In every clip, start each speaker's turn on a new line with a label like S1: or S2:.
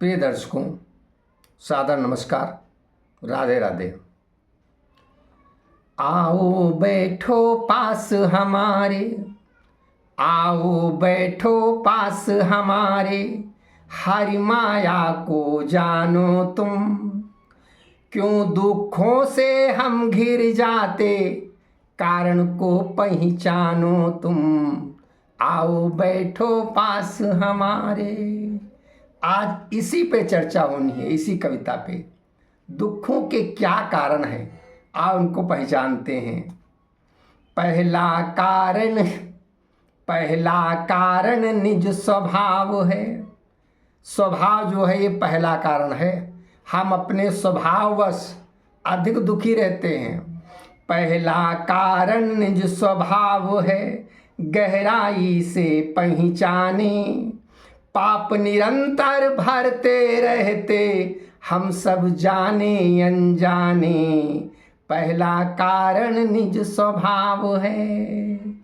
S1: प्रिय दर्शकों, सादर नमस्कार, राधे राधे। आओ बैठो पास हमारे, आओ बैठो पास हमारे, हरि माया को जानो तुम। क्यों दुखों से हम घिर जाते, कारण को पहचानो तुम। आओ बैठो पास हमारे। आज इसी पे चर्चा होनी है, इसी कविता पे। दुखों के क्या कारण हैं, आओ उनको पहचानते हैं। पहला कारण निज स्वभाव है। स्वभाव जो है ये पहला कारण है। हम अपने स्वभाववश अधिक दुखी रहते हैं। पहला कारण निज स्वभाव है, गहराई से पहचाने। पाप निरंतर भरते रहते, हम सब जाने अनजाने। पहला कारण निज स्वभाव है।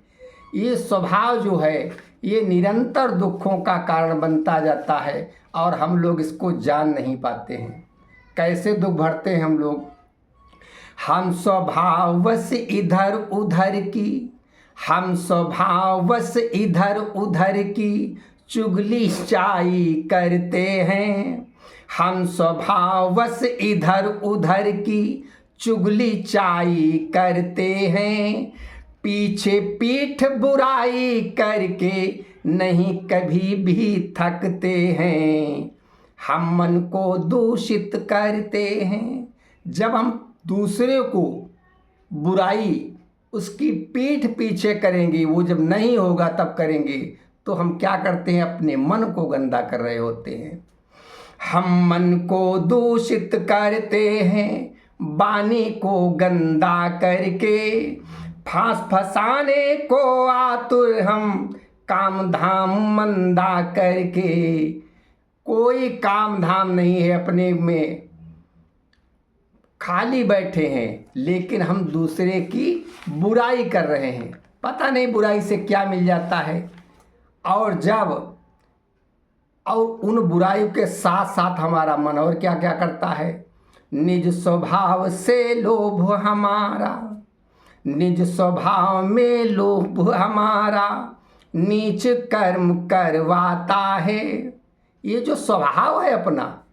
S1: ये स्वभाव जो है ये निरंतर दुखों का कारण बनता जाता है और हम लोग इसको जान नहीं पाते हैं। कैसे दुख भरते हैं हम लोग। हम स्वभाववश इधर उधर की, हम स्वभाववश इधर उधर की चुगली चाई करते हैं। हम स्वभाववश इधर उधर की चुगली चाई करते हैं। पीछे पीठ बुराई करके नहीं कभी भी थकते हैं। हम मन को दूषित करते हैं। जब हम दूसरे को बुराई उसकी पीठ पीछे करेंगे, वो जब नहीं होगा तब करेंगे, तो हम क्या करते हैं, अपने मन को गंदा कर रहे होते हैं। हम मन को दूषित करते हैं, वाणी को गंदा करके। फंसाने को आतुर हम, काम धाम मंदा करके। कोई काम धाम नहीं है अपने में, खाली बैठे हैं, लेकिन हम दूसरे की बुराई कर रहे हैं। पता नहीं बुराई से क्या मिल जाता है। और उन बुराइयों के साथ साथ हमारा मन और क्या क्या करता है। निज स्वभाव से लोभ हमारा, निज स्वभाव में लोभ हमारा, नीच कर्म करवाता है। ये जो स्वभाव है अपना,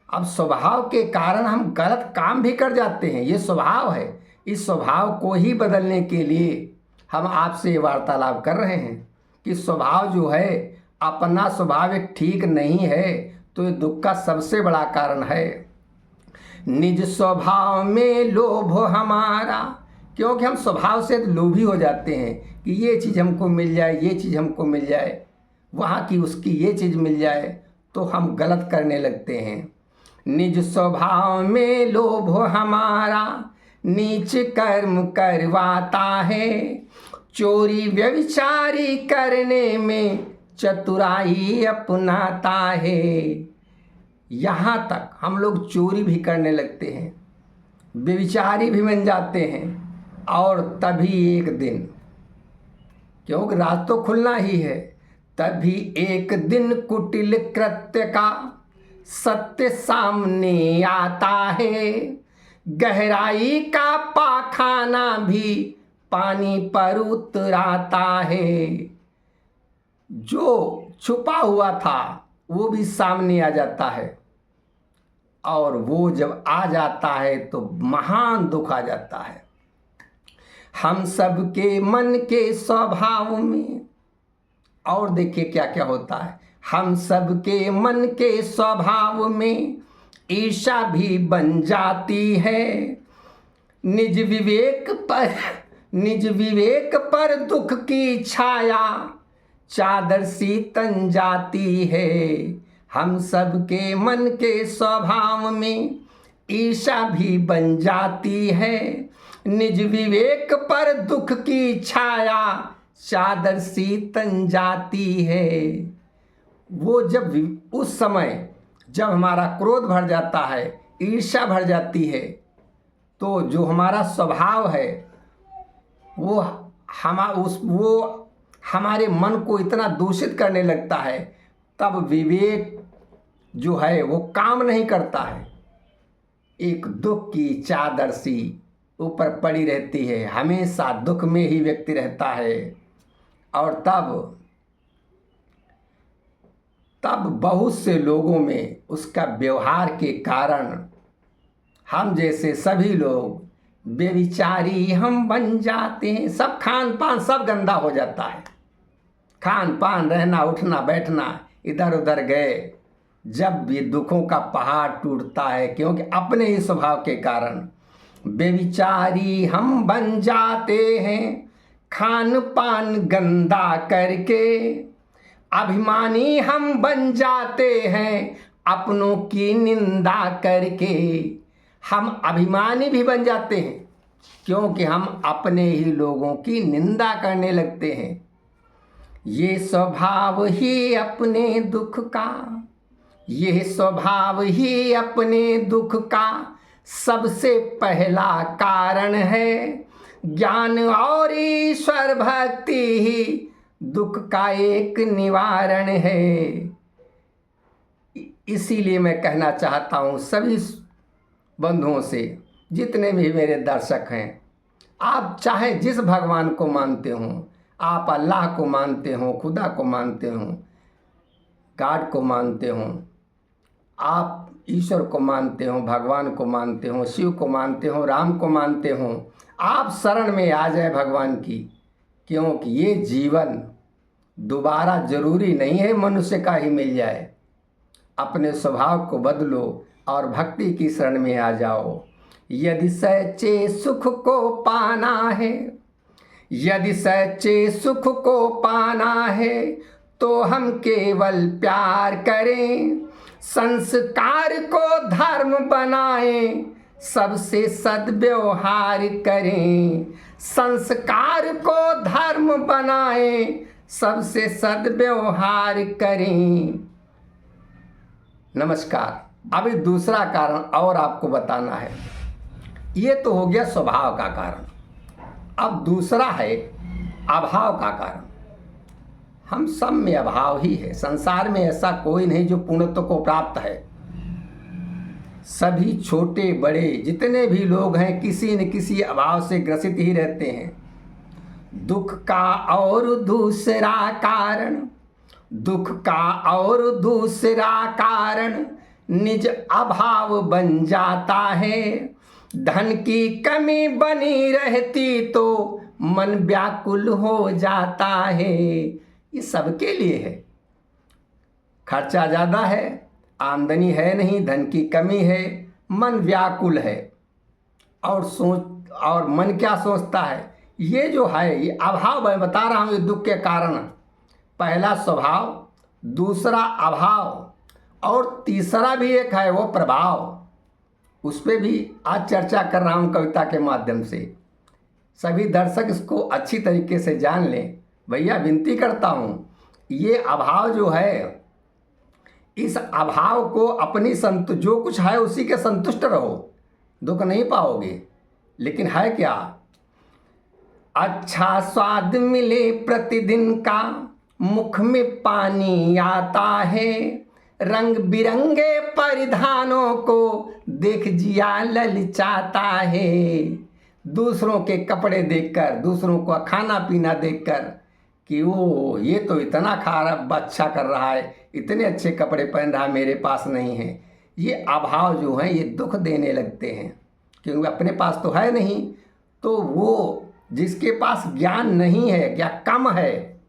S1: अब स्वभाव के कारण हम गलत काम भी कर जाते हैं। ये स्वभाव है। इस स्वभाव को ही बदलने के लिए हम आपसे वार्तालाप कर रहे हैं कि स्वभाव जो है, अपना स्वभाव एक ठीक नहीं है तो ये दुख का सबसे बड़ा कारण है। निज स्वभाव में लोभ हमारा, क्योंकि हम स्वभाव से लोभी हो जाते हैं कि ये चीज़ हमको मिल जाए, ये चीज़ हमको मिल जाए, वहाँ की उसकी ये चीज़ मिल जाए, तो हम गलत करने लगते हैं। निज स्वभाव में लोभ हमारा, नीच कर्म करवाता है। चोरी व्यभिचारी करने में चतुराई अपनाता है। यहाँ तक हम लोग चोरी भी करने लगते हैं, व्यभिचारी भी बन जाते हैं। और तभी एक दिन, क्योंकि रात तो खुलना ही है, तभी एक दिन कुटिल कृत्य का सत्य सामने आता है। गहराई का पाखाना भी पानी पर उतराता है। जो छुपा हुआ था वो भी सामने आ जाता है, और वो जब आ जाता है तो महान दुख आ जाता है। हम सबके मन के स्वभाव में, और देखिए क्या क्या होता है। हम सबके मन के स्वभाव में ईर्ष्या भी बन जाती है। निज विवेक पर दुख की छाया चादर सी तन जाती है। हम सबके मन के स्वभाव में ईर्ष्या भी बन जाती है। निज विवेक पर दुख की छाया चादर सी तन जाती है। वो जब उस समय जब हमारा क्रोध भर जाता है, ईर्ष्या भर जाती है, तो जो हमारा स्वभाव है वो हमारे मन को इतना दूषित करने लगता है। तब विवेक जो है वो काम नहीं करता है। एक दुख की चादर सी ऊपर पड़ी रहती है, हमेशा दुख में ही व्यक्ति रहता है। और तब बहुत से लोगों में उसका व्यवहार के कारण हम जैसे सभी लोग बेविचारी हम बन जाते हैं। सब खान पान सब गंदा हो जाता है। खान पान, रहना उठना बैठना इधर उधर गए, जब भी दुखों का पहाड़ टूटता है, क्योंकि अपने ही स्वभाव के कारण बेविचारी हम बन जाते हैं। खान पान गंदा करके अभिमानी हम बन जाते हैं। अपनों की निंदा करके हम अभिमानी भी बन जाते हैं, क्योंकि हम अपने ही लोगों की निंदा करने लगते हैं। ये स्वभाव ही अपने दुख का, यह स्वभाव ही अपने दुख का सबसे पहला कारण है। ज्ञान और ईश्वर भक्ति ही दुख का एक निवारण है। इसीलिए मैं कहना चाहता हूँ सभी बंधुओं से, जितने भी मेरे दर्शक हैं, आप चाहे जिस भगवान को मानते हो, आप अल्लाह को मानते हो, खुदा को मानते हो, गॉड को मानते हो, आप ईश्वर को मानते हो, भगवान को मानते हो, शिव को मानते हो, राम को मानते हो, आप शरण में आ जाए भगवान की। क्योंकि ये जीवन दोबारा जरूरी नहीं है मनुष्य का ही मिल जाए। अपने स्वभाव को बदलो और भक्ति की शरण में आ जाओ। यदि सच्चे सुख को पाना है, यदि सच्चे सुख को पाना है, तो हम केवल प्यार करें, संस्कार को धर्म बनाएं, सबसे सद्व्यवहार करें। संस्कार को धर्म बनाएं, सबसे सद्व्यवहार करें। नमस्कार। अभी दूसरा कारण और आपको बताना है। ये तो हो गया स्वभाव का कारण। अब दूसरा है अभाव का कारण। हम सब में अभाव ही है। संसार में ऐसा कोई नहीं जो पूर्णत्व को प्राप्त है। सभी छोटे बड़े जितने भी लोग हैं किसी न किसी अभाव से ग्रसित ही रहते हैं। दुख का और दूसरा कारण, दुख का और दूसरा कारण निज अभाव बन जाता है। धन की कमी बनी रहती तो मन व्याकुल हो जाता है। ये सबके लिए है। खर्चा ज़्यादा है, आमदनी है नहीं, धन की कमी है, मन व्याकुल है। और मन क्या सोचता है? ये जो है ये अभाव मैं बता रहा हूँ, ये दुख के कारण। पहला स्वभाव, दूसरा अभाव, और तीसरा भी एक है वो प्रभाव। उस पर भी आज चर्चा कर रहा हूँ कविता के माध्यम से। सभी दर्शक इसको अच्छी तरीके से जान लें। भैया विनती करता हूँ, ये अभाव जो है, इस अभाव को अपनी जो कुछ है उसी के संतुष्ट रहो, दुख नहीं पाओगे। लेकिन है क्या? अच्छा स्वाद मिले प्रतिदिन का, मुख में पानी आता है। रंग बिरंगे परिधानों को देख जिया ललचाता है। दूसरों के कपड़े देखकर, दूसरों का खाना पीना देखकर कि वो ये तो इतना अच्छा कर रहा है, इतने अच्छे कपड़े पहन रहा है, मेरे पास नहीं है। ये अभाव जो है ये दुख देने लगते हैं, क्योंकि अपने पास तो है नहीं। तो वो जिसके पास ज्ञान नहीं है या कम है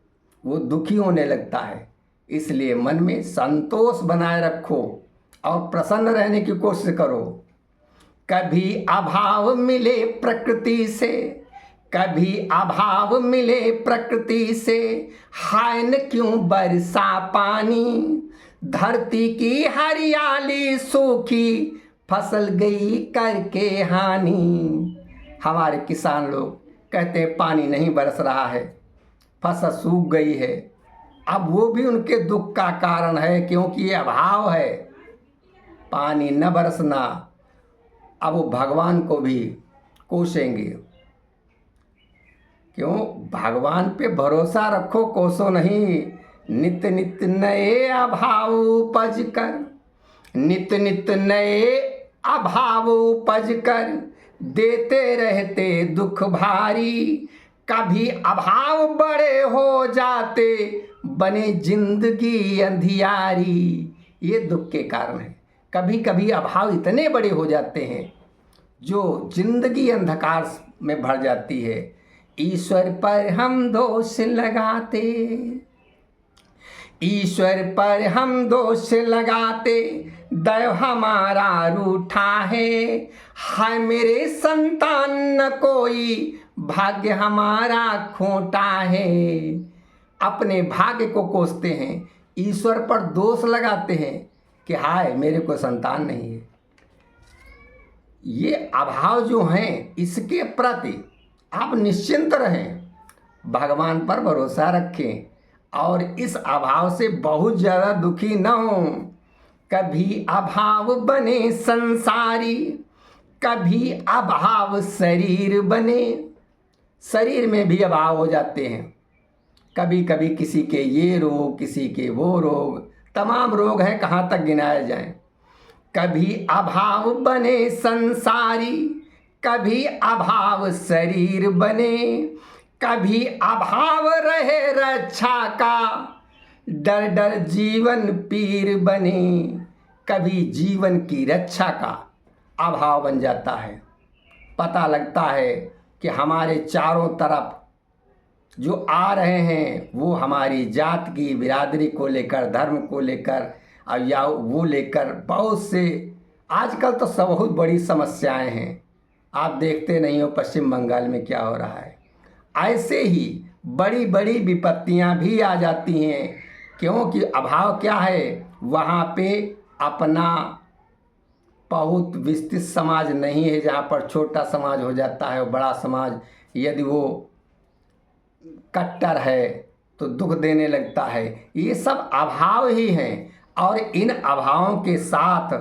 S1: वो दुखी होने लगता है। इसलिए मन में संतोष बनाए रखो और प्रसन्न रहने की कोशिश करो। कभी अभाव मिले प्रकृति से, कभी अभाव मिले प्रकृति से, हाय न क्यों बरसा पानी। धरती की हरियाली सूखी, फसल गई करके हानि। हमारे किसान लोग कहते हैं पानी नहीं बरस रहा है, फसल सूख गई है। अब वो भी उनके दुख का कारण है, क्योंकि ये अभाव है, पानी न बरसना। अब वो भगवान को भी कोसेंगे। क्यों? भगवान पे भरोसा रखो, कोसो नहीं। नित्य नित्य नए अभाव उपज कर, नित नित नए अभाव उपज कर देते रहते दुख भारी। कभी अभाव बड़े हो जाते बने जिंदगी अंधियारी। ये दुख के कारण है। कभी कभी अभाव इतने बड़े हो जाते हैं जो जिंदगी अंधकार में भर जाती है। ईश्वर पर हम दोष लगाते, ईश्वर पर हम दोष लगाते, दैव हमारा रूठा है। हाय मेरे संतान न कोई, भाग्य हमारा खोटा है। अपने भाग्य को कोसते हैं, ईश्वर पर दोष लगाते हैं कि हाय मेरे को संतान नहीं है। ये अभाव जो हैं इसके प्रति आप निश्चिंत रहें, भगवान पर भरोसा रखें और इस अभाव से बहुत ज़्यादा दुखी न हो। कभी अभाव बने संसारी, कभी अभाव शरीर बने। शरीर में भी अभाव हो जाते हैं, कभी कभी किसी के ये रोग, किसी के वो रोग, तमाम रोग हैं, कहाँ तक गिनाए जाएं। कभी अभाव बने संसारी, कभी अभाव शरीर बने। कभी अभाव रहे रक्षा का, डर डर जीवन पीर बने। कभी जीवन की रक्षा का अभाव बन जाता है। पता लगता है कि हमारे चारों तरफ जो आ रहे हैं वो हमारी जात की बिरादरी को लेकर, धर्म को लेकर या वो लेकर बहुत से आजकल तो सब बहुत बड़ी समस्याएं हैं। आप देखते नहीं हो पश्चिम बंगाल में क्या हो रहा है। ऐसे ही बड़ी बड़ी विपत्तियां भी आ जाती हैं, क्योंकि अभाव क्या है, वहाँ पे अपना बहुत विस्तृत समाज नहीं है, जहाँ पर छोटा समाज हो जाता है और बड़ा समाज यदि वो कट्टर है तो दुख देने लगता है। ये सब अभाव ही हैं और इन अभावों के साथ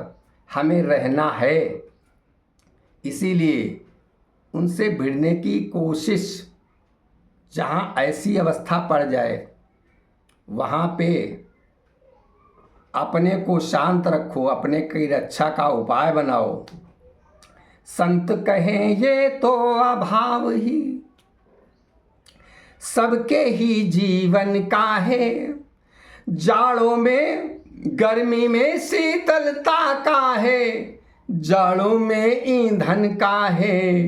S1: हमें रहना है। इसीलिए उनसे भिड़ने की कोशिश, जहाँ ऐसी अवस्था पड़ जाए वहाँ पे अपने को शांत रखो, अपने की रक्षा का उपाय बनाओ। संत कहें ये तो अभाव ही सबके ही जीवन का है। जाड़ों में गर्मी में शीतलता का है, जाड़ों में ईंधन का है।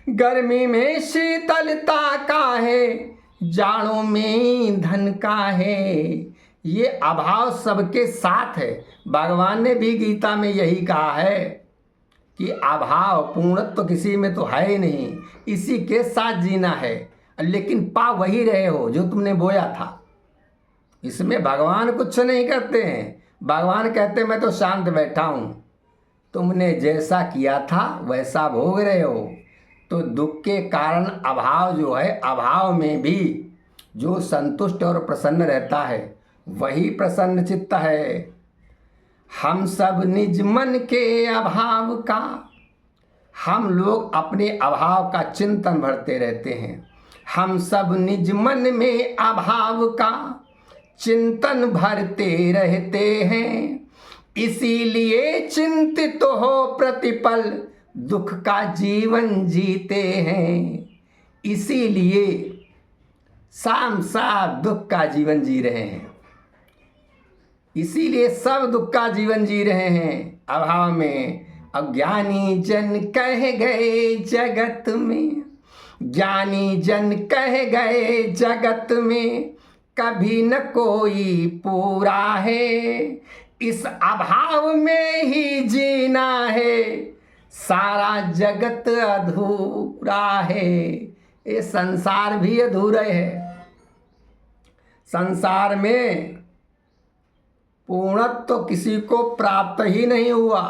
S1: गर्मी में शीतलता का है, जाड़ों में ईंधन का है। ये अभाव सबके साथ है। भगवान ने भी गीता में यही कहा है कि अभाव पूर्णत्व तो किसी में तो है ही नहीं, इसी के साथ जीना है। लेकिन पा वही रहे हो जो तुमने बोया था। इसमें भगवान कुछ नहीं करते हैं। भगवान कहते मैं तो शांत बैठा हूँ, तुमने जैसा किया था वैसा भोग रहे हो। तो दुख के कारण अभाव जो है, अभाव में भी जो संतुष्ट और प्रसन्न रहता है वही प्रसन्न चित्त है। हम सब निज मन के अभाव का, हम लोग अपने अभाव का चिंतन भरते रहते हैं। हम सब निज मन में अभाव का चिंतन भरते रहते हैं। इसीलिए चिंतित हो प्रतिपल दुख का जीवन जीते हैं। इसीलिए शाम साथ दुख का जीवन जी रहे हैं। इसीलिए सब दुख का जीवन जी रहे हैं अभाव में। अज्ञानी जन कह गए जगत में, ज्ञानी जन कह गए जगत में, कभी न कोई पूरा है। इस अभाव में ही जीना है, सारा जगत अधूरा है। ये संसार भी अधूरा है। संसार में पूर्णत्व तो किसी को प्राप्त ही नहीं हुआ,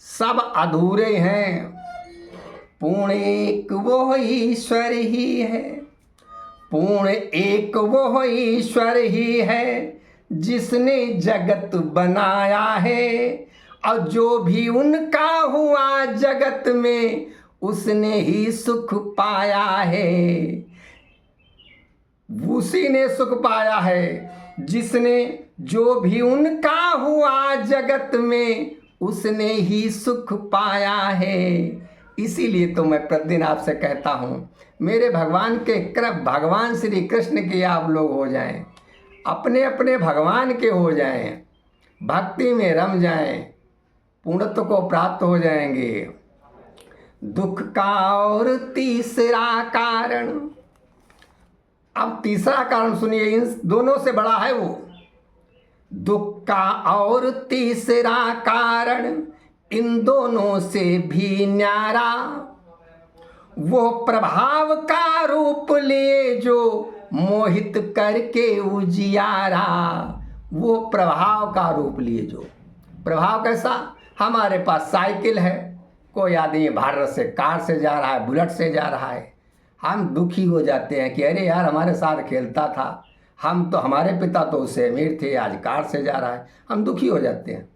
S1: सब अधूरे हैं। पूर्ण एक वो ईश्वर ही है, पूर्ण एक वो ईश्वर ही है जिसने जगत बनाया है। और जो भी उनका हुआ जगत में उसने ही सुख पाया है। उसी ने सुख पाया है, जिसने जो भी उनका हुआ जगत में उसने ही सुख पाया है। इसीलिए तो मैं प्रतिदिन आपसे कहता हूँ, मेरे भगवान के भगवान श्री कृष्ण के आप लोग हो जाएं, अपने अपने भगवान के हो जाएं, भक्ति में रम जाएं, पूर्णत्व को प्राप्त हो जाएंगे। दुख का और तीसरा कारण, अब तीसरा कारण सुनिए, इन दोनों से बड़ा है वो। दुख का और तीसरा कारण इन दोनों से भी न्यारा, वो प्रभाव का रूप लिए जो मोहित करके उजियारा। वो प्रभाव का रूप लिए जो, प्रभाव कैसा? हमारे पास साइकिल है, कोई आदमी भारत से कार से जा रहा है, बुलेट से जा रहा है, हम दुखी हो जाते हैं कि अरे यार हमारे साथ खेलता था, हम तो, हमारे पिता तो उससे अमीर थे, आज कार से जा रहा है, हम दुखी हो जाते हैं,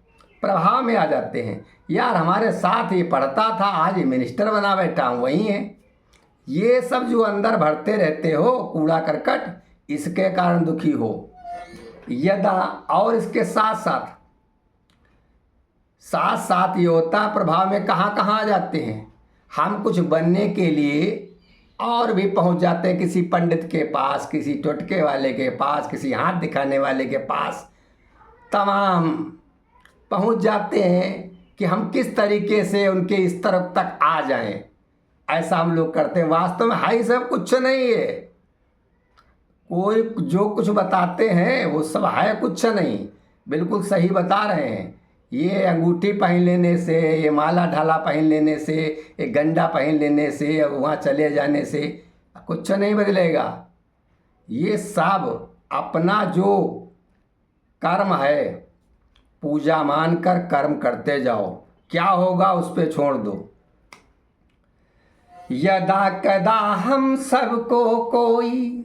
S1: प्रभाव में आ जाते हैं। यार हमारे साथ ही पढ़ता था, आज मिनिस्टर बना बैठा हूँ, वही है। ये सब जो अंदर भरते रहते हो कूड़ा करकट, इसके कारण दुखी हो। यदा, और इसके साथ साथ ये होता प्रभाव में कहाँ कहाँ आ जाते हैं, हम कुछ बनने के लिए और भी पहुंच जाते हैं किसी पंडित के पास, किसी टोटके वाले के पास, किसी हाथ दिखाने वाले के पास, तमाम पहुंच जाते हैं कि हम किस तरीके से उनके स्तर तक आ जाएं। ऐसा हम लोग करते हैं। वास्तव में हाई सब कुछ नहीं है, कोई जो कुछ बताते हैं वो सब है कुछ नहीं, बिल्कुल सही बता रहे हैं। ये अंगूठी पहन लेने से, ये माला ढाला पहन लेने से, ये गंडा पहन लेने से, वहाँ चले जाने से कुछ नहीं बदलेगा। ये सब अपना जो कर्म है पूजा मानकर कर्म करते जाओ, क्या होगा उस पे छोड़ दो। यदा कदा हम सबको कोई,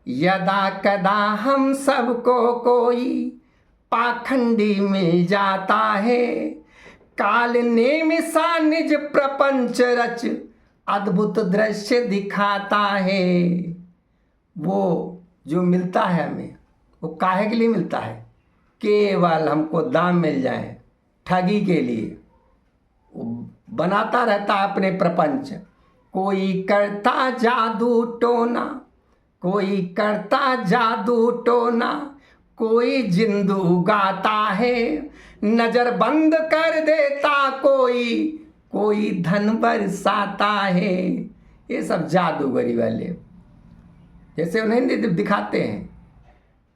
S1: यदा कदा हम सबको कोई पाखंडी मिल जाता है, काल ने मिसा निज प्रपंच रच अद्भुत दृश्य दिखाता है। वो जो मिलता है हमें, वो काहे के लिए मिलता है? केवल हमको दाम मिल जाए, ठगी के लिए। वो बनाता रहता है अपने प्रपंच, कोई करता जादू टोना, कोई करता जादू टोना, कोई जिंदू गाता है, नजर बंद कर देता कोई, कोई धन बरसाता है। ये सब जादूगरी वाले, जैसे उन्हें दिखाते हैं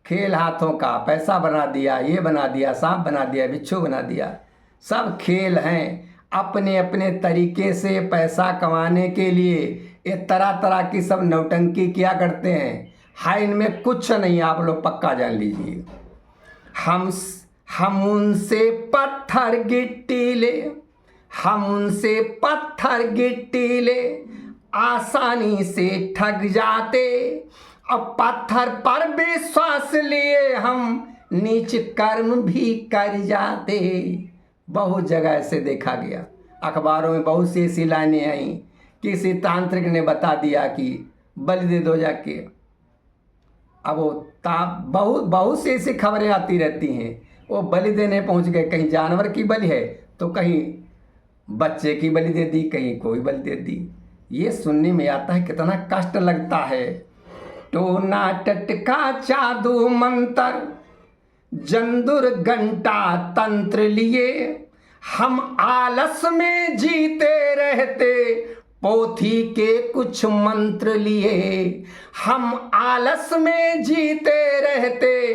S1: खेल हाथों का, पैसा बना दिया, ये बना दिया, सांप बना दिया, बिच्छू बना दिया, सब खेल हैं। अपने अपने तरीके से पैसा कमाने के लिए ये तरह तरह की सब नौटंकी किया करते हैं। हाय, इनमें कुछ नहीं, आप लोग पक्का जान लीजिए। हम उनसे पत्थर गिट्टी ले, हम उनसे पत्थर गिट्टी ले, आसानी से ठग जाते, अब पत्थर पर विश्वास लिए हम नीच कर्म भी कर जाते। बहुत जगह ऐसे देखा गया, अखबारों में बहुत सी ऐसी लाइनें आई, किसी तांत्रिक ने बता दिया कि बलि दे दो जाके। अब वो बहुत सी ऐसी खबरें आती रहती हैं, वो बलि देने पहुंच गए, कहीं जानवर की बलि है तो कहीं बच्चे की बलि दे दी, कहीं कोई बलि दे दी। ये सुनने में आता है कितना कष्ट लगता है। टोना टटका जादू मंत्र, जंदुर घंटा तंत्र लिए, हम आलस में जीते रहते, पोथी के कुछ मंत्र लिए। हम आलस में जीते रहते,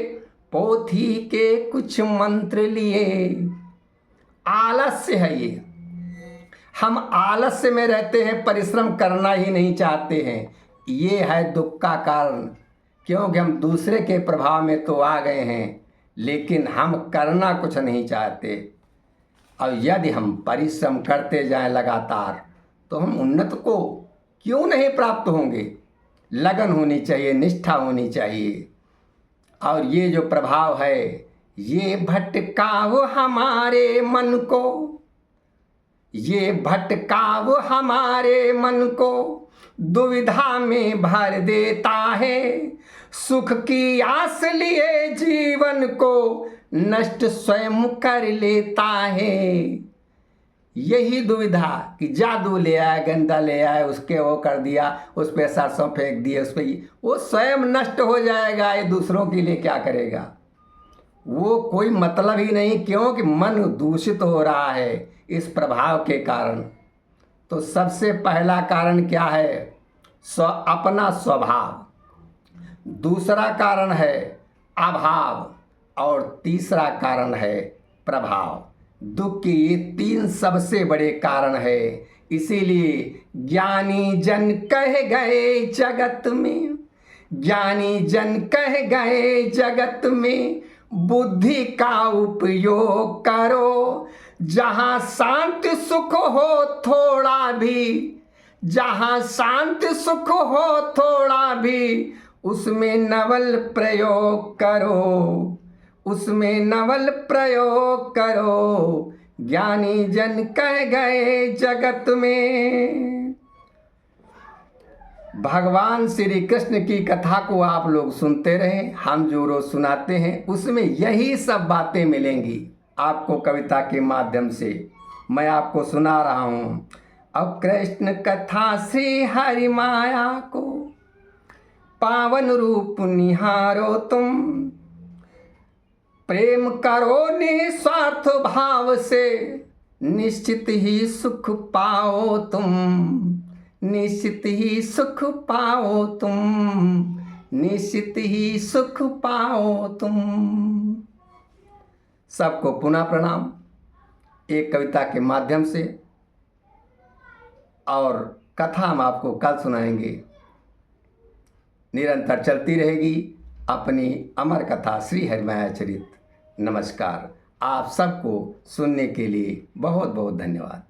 S1: पोथी के कुछ मंत्र लिए। आलस्य है ये, हम आलस्य में रहते हैं, परिश्रम करना ही नहीं चाहते हैं। ये है दुख का कारण, क्योंकि हम दूसरे के प्रभाव में तो आ गए हैं, लेकिन हम करना कुछ नहीं चाहते। और यदि हम परिश्रम करते जाएं लगातार, तो हम उन्नत को क्यों नहीं प्राप्त होंगे। लगन होनी चाहिए, निष्ठा होनी चाहिए। और ये जो प्रभाव है, ये भटकाव हमारे मन को, ये भटकाव हमारे मन को दुविधा में भर देता है। सुख की आस लिए जीवन को नष्ट स्वयं कर लेता है। यही दुविधा कि जादू ले आए, गंदा ले आए, उसके वो कर दिया, उस पर सरसों फेंक दिए, उस पर वो स्वयं नष्ट हो जाएगा, ये दूसरों के लिए क्या करेगा? वो कोई मतलब ही नहीं, क्योंकि मन दूषित हो रहा है इस प्रभाव के कारण। तो सबसे पहला कारण क्या है? अपना स्वभाव। दूसरा कारण है अभाव, और तीसरा कारण है प्रभाव। दुख के ये तीन सबसे बड़े कारण है। इसीलिए ज्ञानी जन कह गए जगत में, ज्ञानी जन कह गए जगत में, बुद्धि का उपयोग करो। जहाँ शांति सुख हो थोड़ा भी, जहाँ शांति सुख हो थोड़ा भी, उसमें नवल प्रयोग करो, उसमें नवल प्रयोग करो। ज्ञानी जन कह गए जगत में। भगवान श्री कृष्ण की कथा को आप लोग सुनते रहे, हम जो रोज सुनाते हैं उसमें यही सब बातें मिलेंगी आपको। कविता के माध्यम से मैं आपको सुना रहा हूँ। अब कृष्ण कथा श्री हरि माया को पावन रूप निहारो तुम, प्रेम करो निस्वार्थ भाव से, निश्चित ही सुख पाओ तुम, निश्चित ही सुख पाओ तुम, निश्चित ही सुख पाओ तुम। सबको पुनः प्रणाम एक कविता के माध्यम से, और कथा हम आपको कल सुनाएंगे। निरंतर चलती रहेगी अपनी अमर कथा श्री हरिमाया चरित। नमस्कार। आप सबको सुनने के लिए बहुत बहुत धन्यवाद।